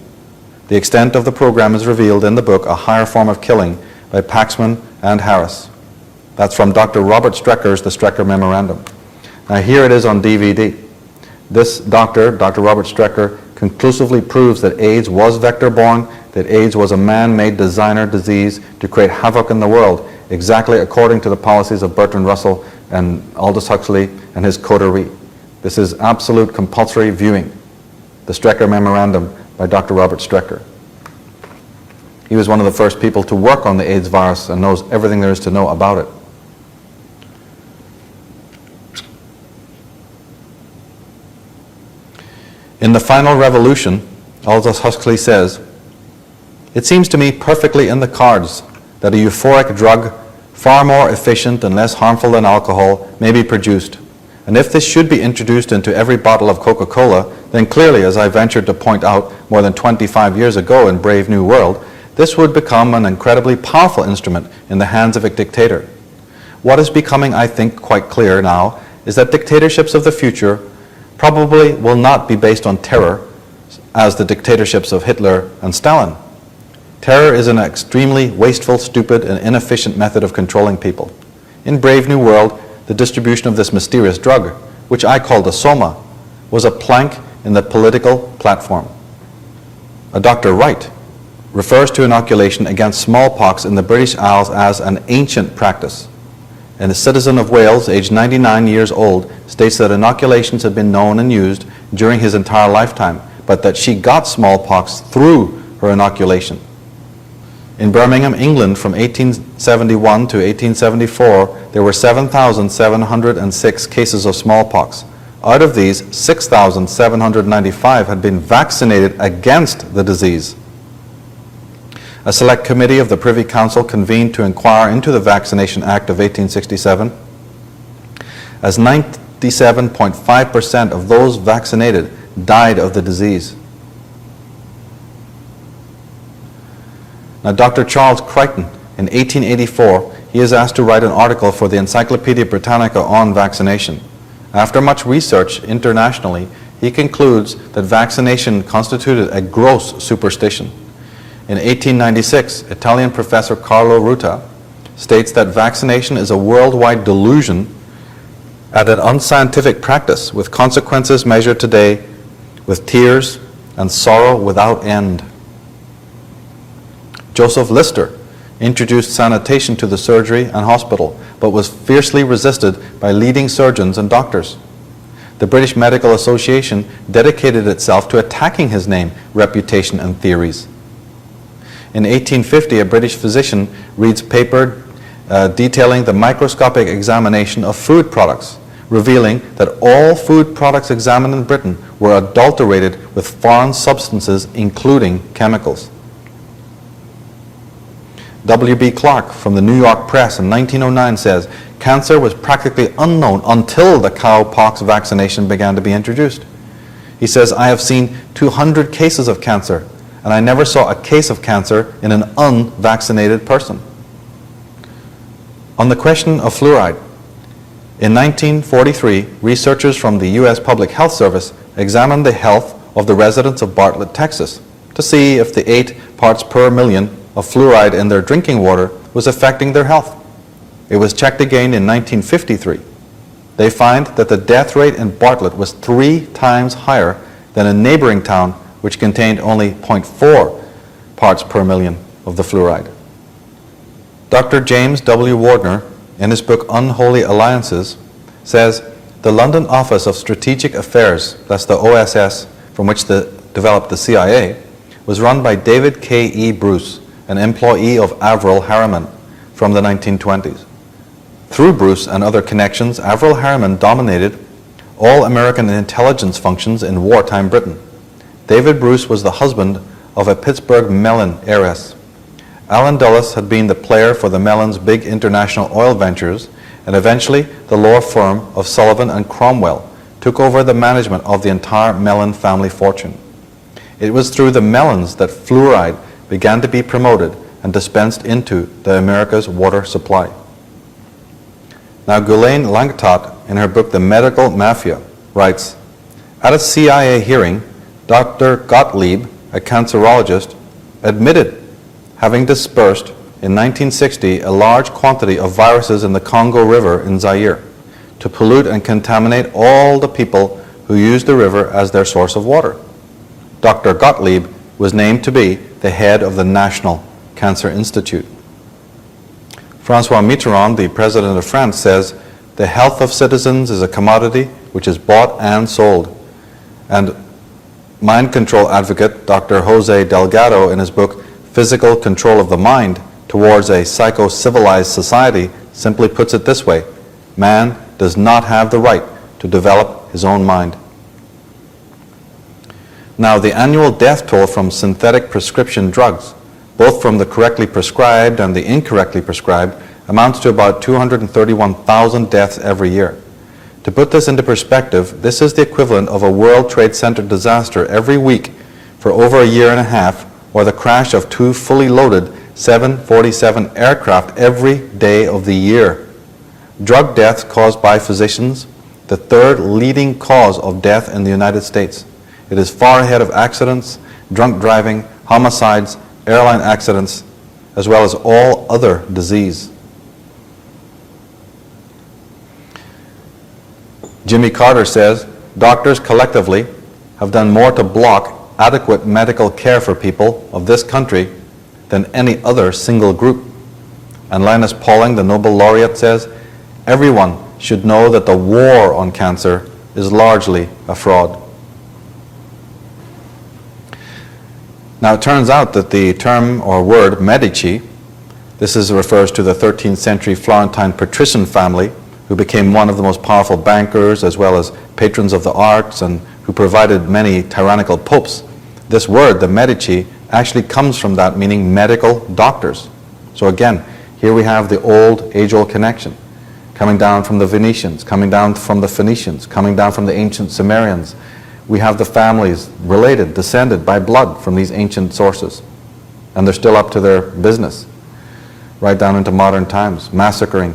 The extent of the program is revealed in the book A Higher Form of Killing by Paxman and Harris. That's from Dr. Robert Strecker's The Strecker Memorandum. Now here it is on DVD. This doctor, Dr. Robert Strecker, conclusively proves that AIDS was vector-borne, that AIDS was a man-made designer disease to create havoc in the world, exactly according to the policies of Bertrand Russell and Aldous Huxley and his coterie. This is absolute compulsory viewing. The Strecker Memorandum by Dr. Robert Strecker. He was one of the first people to work on the AIDS virus and knows everything there is to know about it. In The Final Revolution, Aldous Huxley says, "It seems to me perfectly in the cards that a euphoric drug, far more efficient and less harmful than alcohol, may be produced. And if this should be introduced into every bottle of Coca-Cola, then clearly, as I ventured to point out more than 25 years ago in Brave New World, this would become an incredibly powerful instrument in the hands of a dictator. What is becoming, I think, quite clear now is that dictatorships of the future probably will not be based on terror as the dictatorships of Hitler and Stalin. Terror is an extremely wasteful, stupid, and inefficient method of controlling people. In Brave New World, the distribution of this mysterious drug, which I call the soma, was a plank in the political platform. A Dr. Wright refers to inoculation against smallpox in the British Isles as an ancient practice. And a citizen of Wales, aged 99 years old, states that inoculations had been known and used during his entire lifetime, but that she got smallpox through her inoculation. In Birmingham, England, from 1871 to 1874, there were 7,706 cases of smallpox. Out of these, 6,795 had been vaccinated against the disease. A select committee of the Privy Council convened to inquire into the Vaccination Act of 1867. As 97.5% of those vaccinated died of the disease. Now, Dr. Charles Crichton, in 1884, he is asked to write an article for the Encyclopedia Britannica on vaccination. After much research internationally, he concludes that vaccination constituted a gross superstition. In 1896, Italian professor Carlo Ruta states that vaccination is a worldwide delusion and an unscientific practice with consequences measured today with tears and sorrow without end. Joseph Lister introduced sanitation to the surgery and hospital, but was fiercely resisted by leading surgeons and doctors. The British Medical Association dedicated itself to attacking his name, reputation, and theories. In 1850, a British physician reads a paper detailing the microscopic examination of food products, revealing that all food products examined in Britain were adulterated with foreign substances, including chemicals. W.B. Clark from the New York Press in 1909 says, "Cancer was practically unknown until the cowpox vaccination began to be introduced." He says, "I have seen 200 cases of cancer, and I never saw a case of cancer in an unvaccinated person." On the question of fluoride, in 1943, researchers from the U.S. Public Health Service examined the health of the residents of Bartlett, Texas, to see if the 8 parts per million of fluoride in their drinking water was affecting their health. It was checked again in 1953. They find that the death rate in Bartlett was 3 times higher than a neighboring town which contained only 0.4 parts per million of the fluoride. Dr. James W. Wardner, in his book Unholy Alliances, says, "The London Office of Strategic Affairs," that's the OSS from which developed the CIA, was run by David K. E. Bruce, an employee of Averell Harriman from the 1920s. Through Bruce and other connections, Averell Harriman dominated all American intelligence functions in wartime Britain. David Bruce was the husband of a Pittsburgh Mellon heiress. Allen Dulles had been the player for the Mellons' big international oil ventures, and eventually the law firm of Sullivan and Cromwell took over the management of the entire Mellon family fortune. It was through the Mellons that fluoride began to be promoted and dispensed into the America's water supply. Now, Ghislaine Langtot, in her book The Medical Mafia, writes, "At a CIA hearing, Dr. Gottlieb, a cancerologist, admitted having dispersed in 1960 a large quantity of viruses in the Congo River in Zaire to pollute and contaminate all the people who used the river as their source of water. Dr. Gottlieb was named to be the head of the National Cancer Institute. François Mitterrand, the president of France, says, "The health of citizens is a commodity which is bought and sold." And mind control advocate Dr. Jose Delgado, in his book Physical Control of the Mind Towards a Psycho-Civilized Society, simply puts it this way: man does not have the right to develop his own mind. Now, the annual death toll from synthetic prescription drugs, both from the correctly prescribed and the incorrectly prescribed, amounts to about 231,000 deaths every year. To put this into perspective, this is the equivalent of a World Trade Center disaster every week for over a year and a half, or the crash of 2 fully loaded 747 aircraft every day of the year. Drug deaths caused by physicians, the third leading cause of death in the United States. It is far ahead of accidents, drunk driving, homicides, airline accidents, as well as all other disease. Jimmy Carter says, "Doctors collectively have done more to block adequate medical care for people of this country than any other single group." And Linus Pauling, the Nobel laureate, says, "Everyone should know that the war on cancer is largely a fraud." Now, it turns out that the term or word Medici, refers to the 13th century Florentine patrician family who became one of the most powerful bankers as well as patrons of the arts and who provided many tyrannical popes. This word, the Medici, actually comes from that, meaning medical doctors. So again, here we have the age-old connection, coming down from the Venetians, coming down from the Phoenicians, coming down from the ancient Sumerians. We have the families related, descended by blood from these ancient sources. And they're still up to their business, right down into modern times, massacring,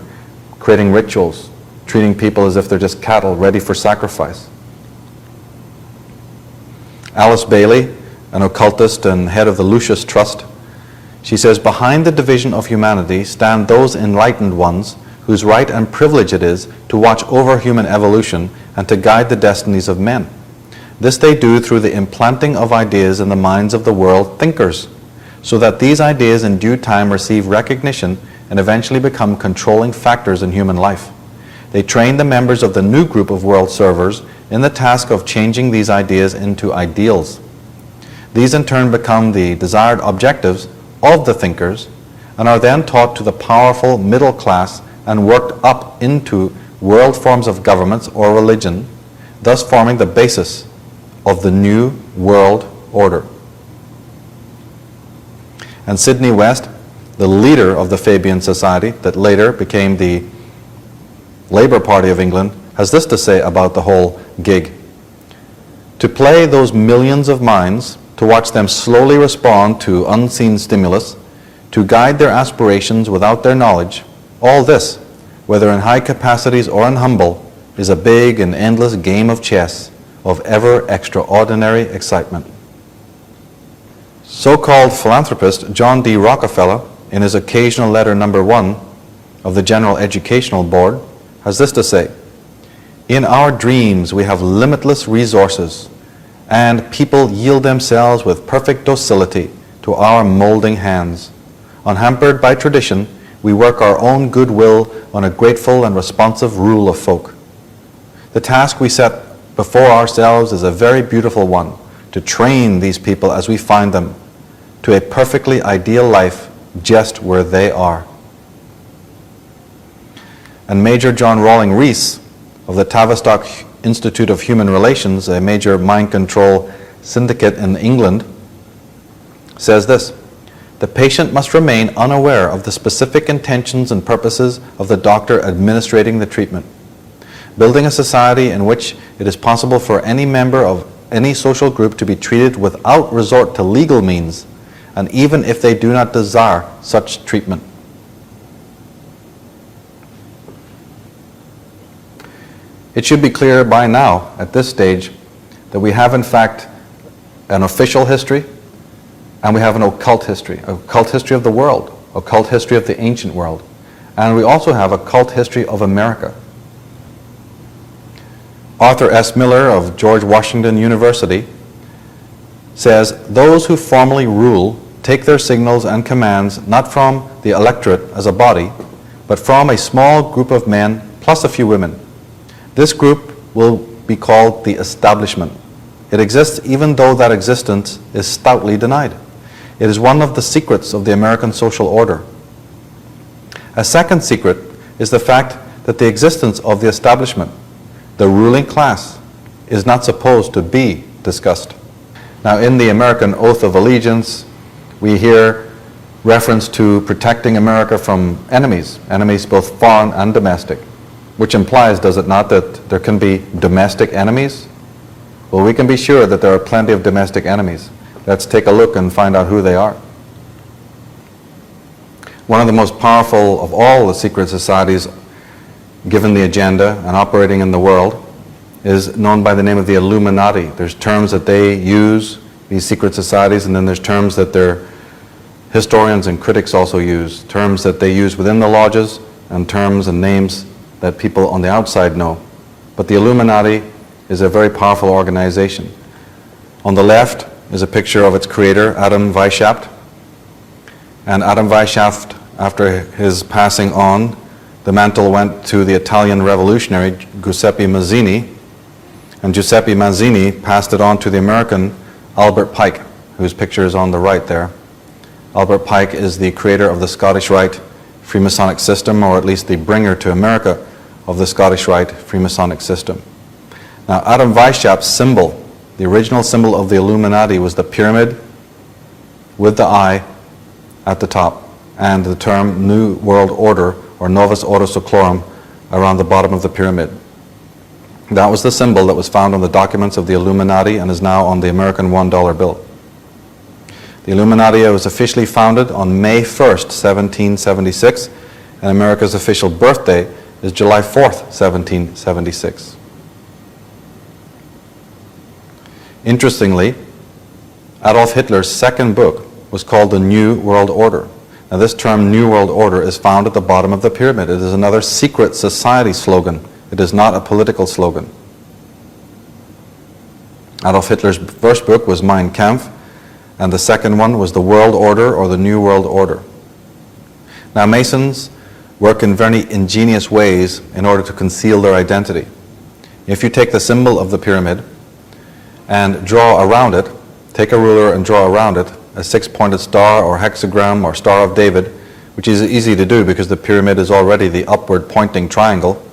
creating rituals, treating people as if they're just cattle ready for sacrifice. Alice Bailey, an occultist and head of the Lucius Trust, she says, "Behind the division of humanity stand those enlightened ones whose right and privilege it is to watch over human evolution and to guide the destinies of men. This they do through the implanting of ideas in the minds of the world thinkers, so that these ideas in due time receive recognition and eventually become controlling factors in human life. They train the members of the new group of world servers in the task of changing these ideas into ideals. These in turn become the desired objectives of the thinkers and are then taught to the powerful middle class and worked up into world forms of governments or religion, thus forming the basis of the new world order." And Sidney West, the leader of the Fabian Society that later became the Labour Party of England, has this to say about the whole gig: "To play those millions of minds, to watch them slowly respond to unseen stimulus, to guide their aspirations without their knowledge, all this, whether in high capacities or in humble, is a big and endless game of chess of ever extraordinary excitement." So-called philanthropist John D. Rockefeller, in his occasional letter number 1 of the General Educational Board, has this to say: "In our dreams we have limitless resources, and people yield themselves with perfect docility to our molding hands. Unhampered by tradition, we work our own goodwill on a grateful and responsive rule of folk. The task we set before ourselves is a very beautiful one, to train these people as we find them to a perfectly ideal life just where they are." And Major John Rawling Rees of the Tavistock Institute of Human Relations, a major mind control syndicate in England, says this: "The patient must remain unaware of the specific intentions and purposes of the doctor administrating the treatment. Building a society in which it is possible for any member of any social group to be treated without resort to legal means, and even if they do not desire such treatment." It should be clear by now, at this stage, that we have in fact an official history and we have an occult history of the world, occult history of the ancient world, and we also have a cult history of America. Arthur S. Miller of George Washington University says, those who formally rule take their signals and commands not from the electorate as a body, but from a small group of men plus a few women. This group will be called the establishment. It exists even though that existence is stoutly denied. It is one of the secrets of the American social order. A second secret is the fact that the existence of the establishment, the ruling class, is not supposed to be discussed. Now, in the American Oath of Allegiance, we hear reference to protecting America from enemies both foreign and domestic, which implies, does it not, that there can be domestic enemies? Well, we can be sure that there are plenty of domestic enemies. Let's take a look and find out who they are. One of the most powerful of all the secret societies, given the agenda and operating in the world, is known by the name of the Illuminati. There's terms that they use, these secret societies, and then there's terms that their historians and critics also use, terms that they use within the lodges and terms and names that people on the outside know. But the Illuminati is a very powerful organization. On the left is a picture of its creator, Adam Weishaupt. And Adam Weishaupt, after his passing on, the mantle went to the Italian revolutionary Giuseppe Mazzini, and Giuseppe Mazzini passed it on to the American Albert Pike, whose picture is on the right there. Albert Pike is the creator of the Scottish Rite Freemasonic system, or at least the bringer to America of the Scottish Rite Freemasonic system. Now, Adam Weishaupt's symbol, the original symbol of the Illuminati, was the pyramid with the eye at the top, and the term New World Order, or Novus Ordo Seclorum, around the bottom of the pyramid. That was the symbol that was found on the documents of the Illuminati and is now on the American $1 bill. The Illuminati was officially founded on May 1st, 1776, and America's official birthday is July 4th, 1776. Interestingly, Adolf Hitler's second book was called The New World Order. Now, this term, New World Order, is found at the bottom of the pyramid. It is another secret society slogan. It is not a political slogan. Adolf Hitler's first book was Mein Kampf, and the second one was The World Order, or The New World Order. Now, Masons work in very ingenious ways in order to conceal their identity. If you take the symbol of the pyramid and draw around it, take a ruler and draw around it a six-pointed star or hexagram or Star of David, which is easy to do because the pyramid is already the upward pointing triangle,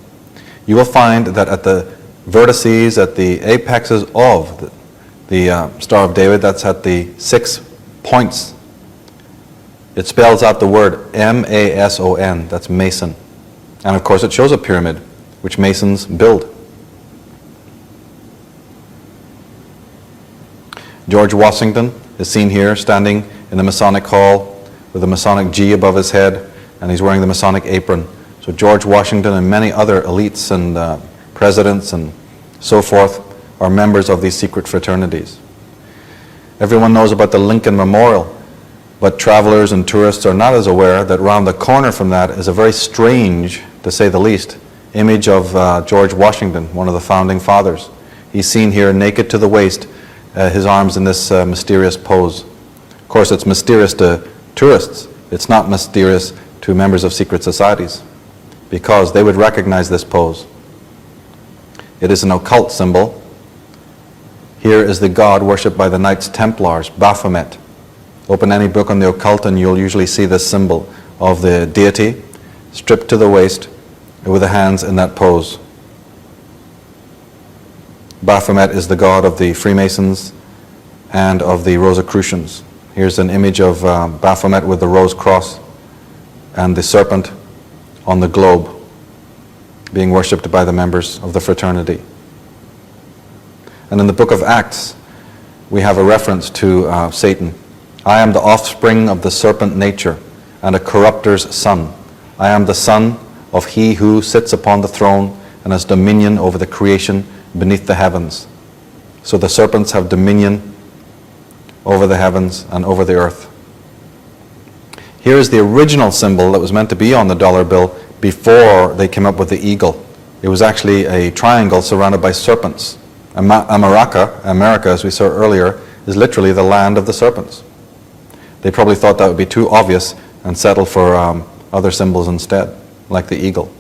you will find that at the vertices, at the apexes of the Star of David, that's at the 6 points, it spells out the word M-A-S-O-N, that's Mason. And of course it shows a pyramid, which Masons build. George Washington is seen here standing in the Masonic Hall with a Masonic G above his head, and he's wearing the Masonic apron. So George Washington and many other elites and presidents and so forth are members of these secret fraternities. Everyone knows about the Lincoln Memorial, but travelers and tourists are not as aware that round the corner from that is a very strange, to say the least, image of George Washington, one of the founding fathers. He's seen here naked to the waist, his arms in this mysterious pose. Of course, it's mysterious to tourists. It's not mysterious to members of secret societies, because they would recognize this pose. It is an occult symbol. Here is the god worshipped by the Knights Templars, Baphomet. Open any book on the occult and you'll usually see this symbol of the deity stripped to the waist with the hands in that pose. Baphomet is the god of the Freemasons and of the Rosicrucians. Here's an image of Baphomet with the rose cross and the serpent on the globe being worshipped by the members of the fraternity. And in the book of Acts, we have a reference to Satan. I am the offspring of the serpent nature and a corrupter's son. I am the son of he who sits upon the throne and has dominion over the creation beneath the heavens. So the serpents have dominion over the heavens and over the earth. Here is the original symbol that was meant to be on the dollar bill before they came up with the eagle. It was actually a triangle surrounded by serpents. America, as we saw earlier, is literally the land of the serpents. They probably thought that would be too obvious and settled for other symbols instead, like the eagle.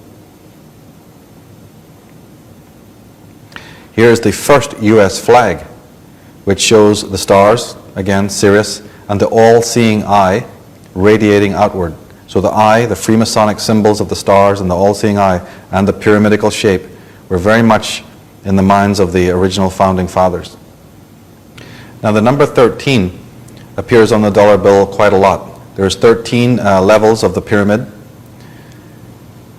Here's the first U.S. flag, which shows the stars, again Sirius, and the all-seeing eye radiating outward. So the eye, the Freemasonic symbols of the stars and the all-seeing eye and the pyramidical shape were very much in the minds of the original founding fathers. Now the number 13 appears on the dollar bill quite a lot. There's 13 levels of the pyramid,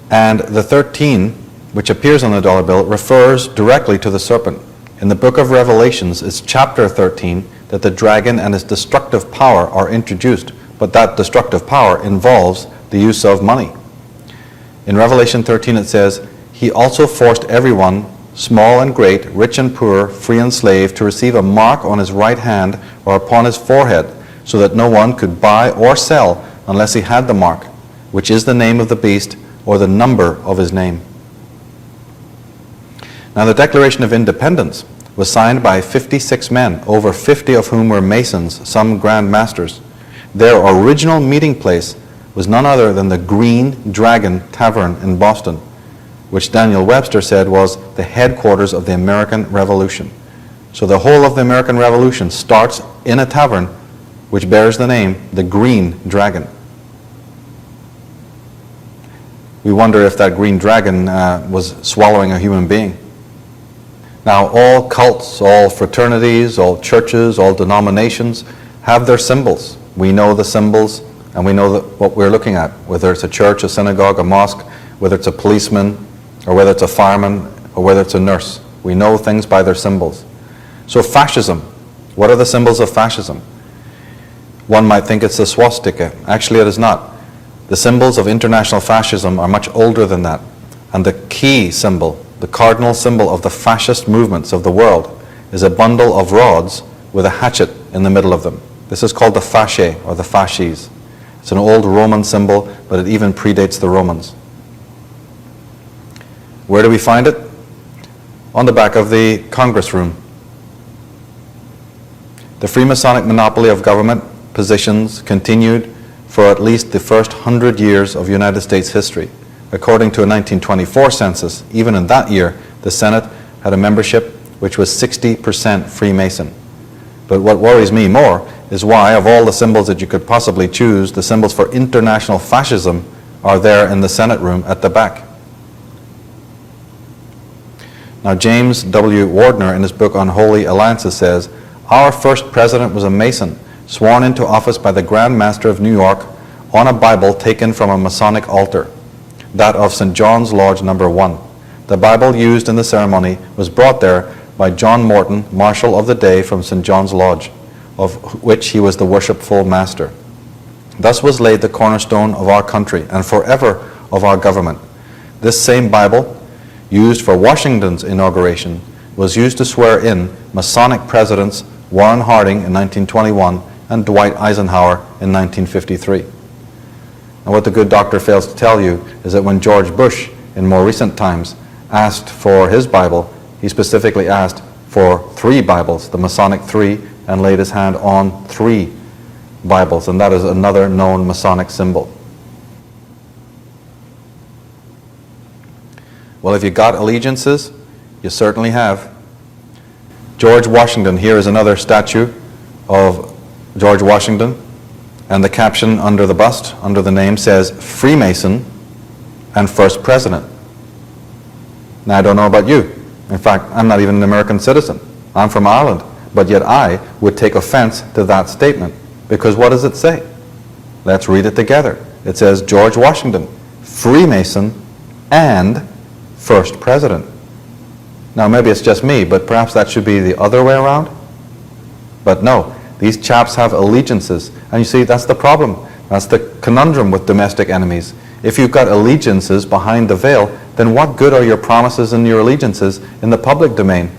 and the 13, which appears on the dollar bill, refers directly to the serpent. In the book of Revelations, it's chapter 13 that the dragon and his destructive power are introduced, but that destructive power involves the use of money. In Revelation 13 it says, "He also forced everyone, small and great, rich and poor, free and slave, to receive a mark on his right hand or upon his forehead, so that no one could buy or sell unless he had the mark, which is the name of the beast or the number of his name." Now the Declaration of Independence was signed by 56 men, over 50 of whom were Masons, some Grand Masters. Their original meeting place was none other than the Green Dragon Tavern in Boston, which Daniel Webster said was the headquarters of the American Revolution. So the whole of the American Revolution starts in a tavern which bears the name the Green Dragon. We wonder if that green dragon was swallowing a human being. Now all cults, all fraternities, all churches, all denominations have their symbols. We know the symbols and we know what we're looking at, whether it's a church, a synagogue, a mosque, whether it's a policeman, or whether it's a fireman, or whether it's a nurse. We know things by their symbols. So fascism, what are the symbols of fascism? One might think it's the swastika. Actually it is not. The symbols of international fascism are much older than that. And the key symbol, the cardinal symbol of the fascist movements of the world, is a bundle of rods with a hatchet in the middle of them. This is called the fasce, or the fasces. It's an old Roman symbol, but it even predates the Romans. Where do we find it? On the back of the Congress room. The Freemasonic monopoly of government positions continued for at least the first 100 years of United States history. According to a 1924 census, even in that year, the Senate had a membership which was 60% Freemason. But what worries me more is why, of all the symbols that you could possibly choose, the symbols for international fascism are there in the Senate room at the back. Now James W. Wardner in his book Unholy Alliances says, "Our first president was a Mason, sworn into office by the Grand Master of New York on a Bible taken from a Masonic altar, that of St. John's Lodge number 1. The Bible used in the ceremony was brought there by John Morton, Marshal of the Day from St. John's Lodge, of which he was the worshipful master. Thus was laid the cornerstone of our country and forever of our government. This same Bible, used for Washington's inauguration, was used to swear in Masonic presidents Warren Harding in 1921 and Dwight Eisenhower in 1953. And what the good doctor fails to tell you is that when George Bush, in more recent times, asked for his Bible, he specifically asked for 3 Bibles, the Masonic 3, and laid his hand on 3 Bibles, and that is another known Masonic symbol. Well, if you got allegiances, you certainly have. George Washington, here is another statue of George Washington, and the caption under the bust, under the name, says Freemason and First President. Now I don't know about you. In fact, I'm not even an American citizen. I'm from Ireland, but yet I would take offense to that statement, because what does it say? Let's read it together. It says George Washington, Freemason and First President. Now maybe it's just me, but perhaps that should be the other way around. But no, these chaps have allegiances. And you see, that's the problem. That's the conundrum with domestic enemies. If you've got allegiances behind the veil, then what good are your promises and your allegiances in the public domain?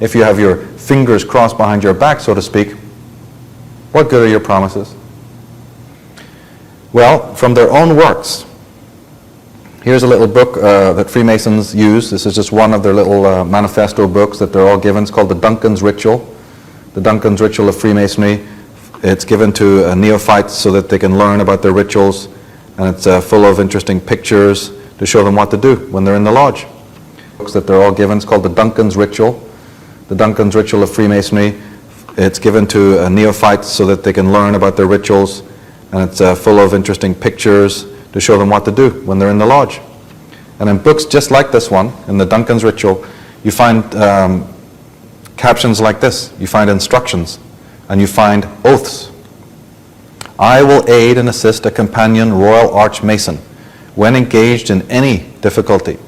If you have your fingers crossed behind your back, so to speak, what good are your promises? Well, from their own works, here's a little book that Freemasons use. This is just one of their little manifesto books that they're all given. It's called the Duncan's Ritual. the Duncan's Ritual of Freemasonry. It's given to neophytes so that they can learn about their rituals, and it's full of interesting pictures to show them what to do when they're in the lodge. Books that they're all given, it's called the Duncan's Ritual. The Duncan's Ritual of Freemasonry. It's given to neophytes so that they can learn about their rituals, and it's full of interesting pictures to show them what to do when they're in the lodge. And in books just like this one, in the Duncan's Ritual, you find captions like this. You find instructions, and you find oaths. I will aid and assist a companion Royal Archmason when engaged in any difficulty,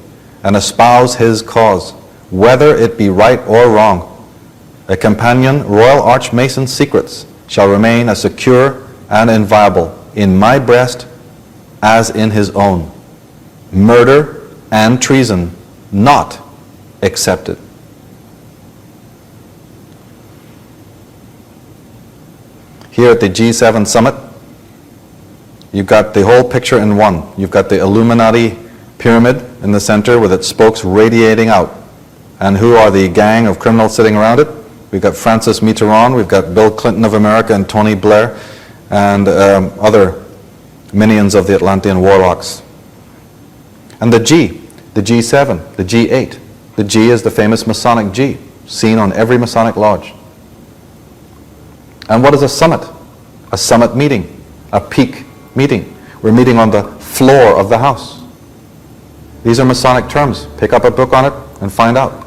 and espouse his cause, whether it be right or wrong. A companion Royal Archmason's secrets shall remain as secure and inviolable in my breast as in his own. Murder and treason not accepted. Here at the G7 summit, you've got the whole picture in one. You've got the Illuminati pyramid in the center with its spokes radiating out. And who are the gang of criminals sitting around it? We've got Francis Mitterrand, we've got Bill Clinton of America and Tony Blair, and other minions of the Atlantean warlocks. And the G, the G7, the G8. The G is the famous Masonic G, seen on every Masonic lodge. And what is a summit? A summit meeting, a peak meeting. We're meeting on the floor of the house. These are Masonic terms. Pick up a book on it and find out.